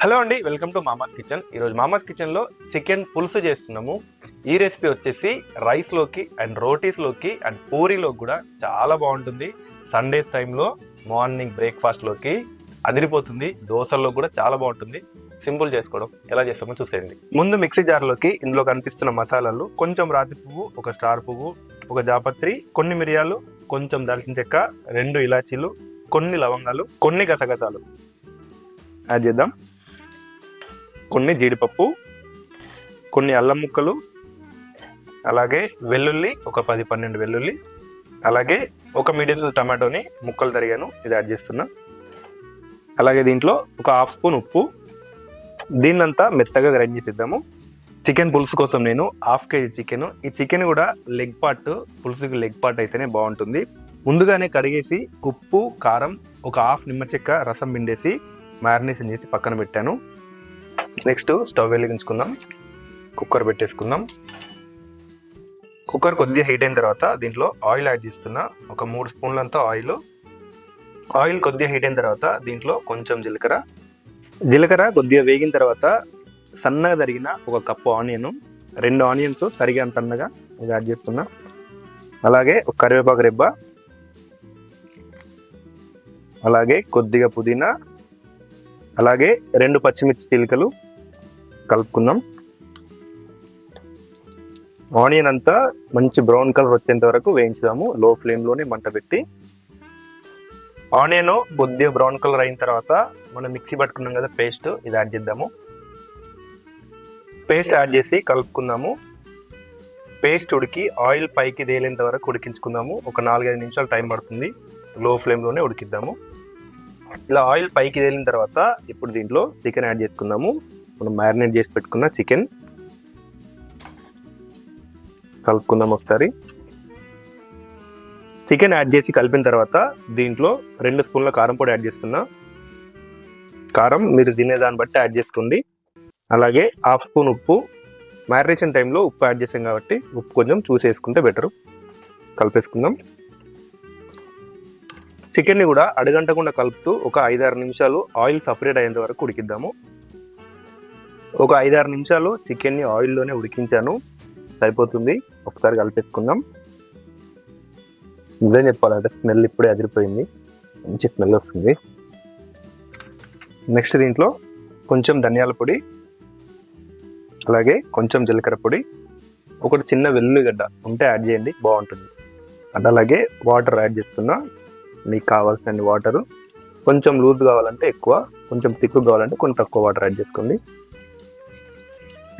Hello అండి, welcome to మామాస్ kitchen. ఈరోజు మామాస్ కిచెన్లో చికెన్ పులుసు చేస్తున్నాము. ఈ రెసిపీ వచ్చేసి రైస్లోకి అండ్ రోటీస్లోకి అండ్ పూరీలోకి కూడా చాలా బాగుంటుంది. సండేస్ టైంలో మార్నింగ్ బ్రేక్ఫాస్ట్లోకి అదిరిపోతుంది. దోశల్లో కూడా చాలా బాగుంటుంది. సింపుల్ చేసుకోవడం ఎలా చేస్తామో చూసేయండి. ముందు మిక్సీ జార్లోకి ఇందులో కనిపిస్తున్న మసాలాలు కొంచెం రాతి పువ్వు, ఒక స్టార్ పువ్వు, ఒక జాపత్రి, కొన్ని మిరియాలు, కొంచెం దాల్చిన చెక్క, 2 ఇలాచీలు, కొన్ని లవంగాలు, కొన్ని గసగసాలు యాడ్ చేద్దాం. కొన్ని జీడిపప్పు, కొన్ని అల్లం ముక్కలు, అలాగే వెల్లుల్లి ఒక 10-12 వెల్లుల్లి, అలాగే ఒక మీడియం సైజ్ టమాటోని ముక్కలు తరిగాను, ఇది యాడ్ చేస్తున్నా. అలాగే దీంట్లో ఒక 1/2 స్పూన్ ఉప్పు. దీన్నంతా మెత్తగా గ్రైండ్ చేసిద్దాము. చికెన్ పులుసు కోసం నేను 1/2 kg చికెన్. ఈ చికెన్ కూడా లెగ్ పార్ట్, పులుసుకి లెగ్ పార్ట్ అయితేనే బాగుంటుంది. ముందుగానే కడిగేసి ఉప్పు, కారం, ఒక 1/2 నిమ్మ చెక్క రసం పిండేసి మ్యారినేషన్ చేసి పక్కన పెట్టాను. నెక్స్ట్ స్టవ్ వెలిగించుకుందాం, కుక్కర్ పెట్టేసుకుందాం. కుక్కర్ కొద్దిగా హీట్ అయిన తర్వాత దీంట్లో ఆయిల్ యాడ్ చేస్తున్నా, ఒక 3 స్పూన్లంతా ఆయిల్. ఆయిల్ కొద్దిగా హీట్ అయిన తర్వాత దీంట్లో కొంచెం జీలకర్ర కొద్దిగా వేగిన తర్వాత సన్నగా తరిగిన ఒక కప్పు ఆనియన్, 2 ఆనియన్స్ తరిగాను సన్నగా, ఇది యాడ్ చేస్తున్నా. అలాగే ఒక కరివేపాకు రెబ్బ, అలాగే కొద్దిగా పుదీనా, అలాగే 2 పచ్చిమిర్చి చీలికలు కలుపుకుందాం. ఆనియన్ అంతా మంచి బ్రౌన్ కలర్ వచ్చేంత వరకు వేయించుదాము, లో ఫ్లేమ్లోనే మంట పెట్టి. ఆనియన్ కొద్దిగా బ్రౌన్ కలర్ అయిన తర్వాత మనం మిక్సీ పట్టుకున్నాం కదా పేస్ట్, ఇది యాడ్ చేద్దాము. పేస్ట్ యాడ్ చేసి కలుపుకుందాము. పేస్ట్ ఉడికి ఆయిల్ పైకి తేలేంత వరకు ఉడికించుకుందాము. ఒక 4-5 నిమిషాలు టైం పడుతుంది, లో ఫ్లేమ్లోనే ఉడికిద్దాము. ఇలా ఆయిల్ పైకి తేలిన తర్వాత ఇప్పుడు దీంట్లో చికెన్ యాడ్ చేసుకుందాము. మనం మ్యారినేట్ చేసి పెట్టుకున్న చికెన్ కలుపుకుందాం ఒకసారి. చికెన్ యాడ్ చేసి కలిపిన తర్వాత దీంట్లో 2 స్పూన్ల కారం పొడి యాడ్ చేస్తున్నా. కారం మీరు తినేదాన్ని బట్టి యాడ్ చేసుకోండి. అలాగే 1/2 స్పూన్ ఉప్పు. మ్యారినేషన్ టైంలో ఉప్పు యాడ్ చేసాం కాబట్టి ఉప్పు కొంచెం చూసేసుకుంటే బెటరు. కలిపేసుకుందాం. చికెన్ని కూడా అడగంటకుండా కలుపుతూ ఒక 5-6 నిమిషాలు ఆయిల్ సపరేట్ అయ్యేంత వరకు ఉడికిద్దాము. ఒక 5-6 నిమిషాలు చికెన్ని ఆయిల్లోనే ఉడికించాను, సరిపోతుంది. ఒకసారి కలిపేసుకుందాం. నిజం చెప్పాలంటే స్మెల్ ఇప్పుడే అదిరిపోయింది, మంచి స్మెల్ వస్తుంది. నెక్స్ట్ దీంట్లో కొంచెం ధనియాల పొడి, అలాగే కొంచెం జీలకర్ర పొడి, ఒకటి చిన్న వెల్లుల్లిగడ్డ ఉంటే యాడ్ చేయండి, బాగుంటుంది. అండ్ అలాగే వాటర్ యాడ్ చేస్తున్నా, మీకు కావాల్సిన వాటరు. కొంచెం లూజ్ కావాలంటే ఎక్కువ, కొంచెం తిక్కు కావాలంటే కొంచెం తక్కువ వాటర్ యాడ్ చేసుకోండి.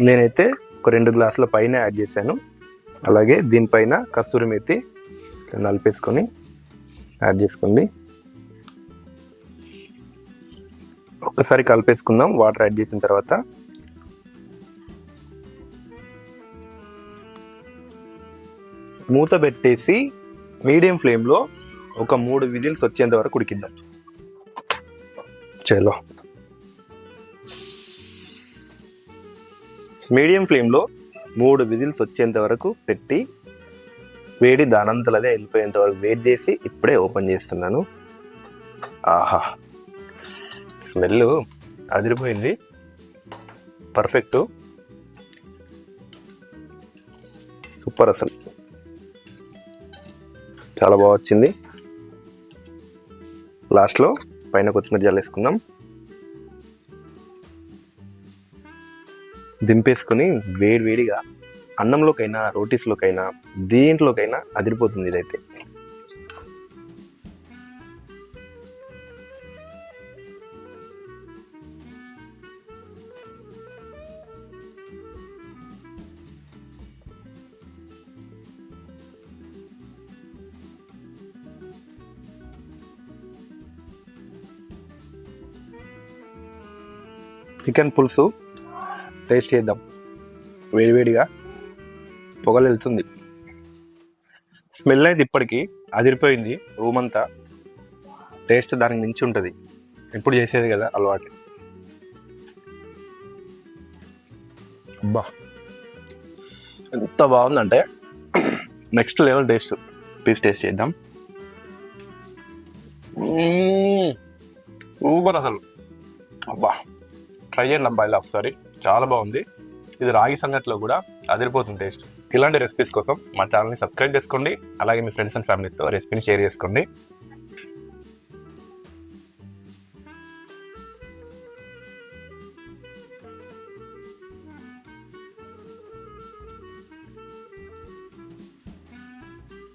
నేనైతే ఒక 2 గ్లాసుల పైన యాడ్ చేశాను. అలాగే దీనిపైన కస్తూరి మేతి నలిపేసుకొని యాడ్ చేసుకోండి. ఒక్కసారి కలిపేసుకుందాం వాటర్ యాడ్ చేసిన తర్వాత. మూత పెట్టేసి మీడియం ఫ్లేమ్లో ఒక 3 విజిల్స్ వచ్చేంత వరకు ఉడికిద్దాం. చలో, మీడియం ఫ్లేమ్లో 3 విజిల్స్ వచ్చేంత వరకు పెట్టి వేడి దానంతలదే వెళ్ళిపోయేంత వరకు వెయిట్ చేసి ఇప్పుడే ఓపెన్ చేస్తున్నాను. ఆహా, స్మెల్ అదిరిపోయింది, పర్ఫెక్ట్, సూపర్, అసలు చాలా బాగా వచ్చింది. లాస్ట్లో పైన కొత్తిమీర జల్లేసుకుందాం. దింపేసుకొని వేడిగా అన్నంలోకైనా రోటీస్లోకైనా దేంట్లోకైనా అదిరిపోతుంది ఇదైతే. చికెన్ పులుసు టేస్ట్ చేద్దాం. వేడిగా పొగలు వెళ్తుంది, స్మెల్ అయితే ఇప్పటికీ అదిరిపోయింది రూమ్ అంతా. టేస్ట్ దానికి మించి ఉంటుంది, ఎప్పుడు చేసేది కదా అలవాటు. అబ్బా, ఎంత బాగుందంటే next level taste. Piece taste చేద్దాం. సూపర్ అసలు. అబ్బా ట్రై చేయండి అబ్బాయిలు ఒకసారి, చాలా బాగుంది. ఇది రాగి సంగట్లో కూడా అదిరిపోతుంది టేస్ట్. ఇలాంటి రెసిపీస్ కోసం మా ఛానల్ని సబ్స్క్రైబ్ చేసుకోండి. అలాగే మీ ఫ్రెండ్స్ అండ్ ఫ్యామిలీస్తో రెసిపీని షేర్ చేసుకోండి.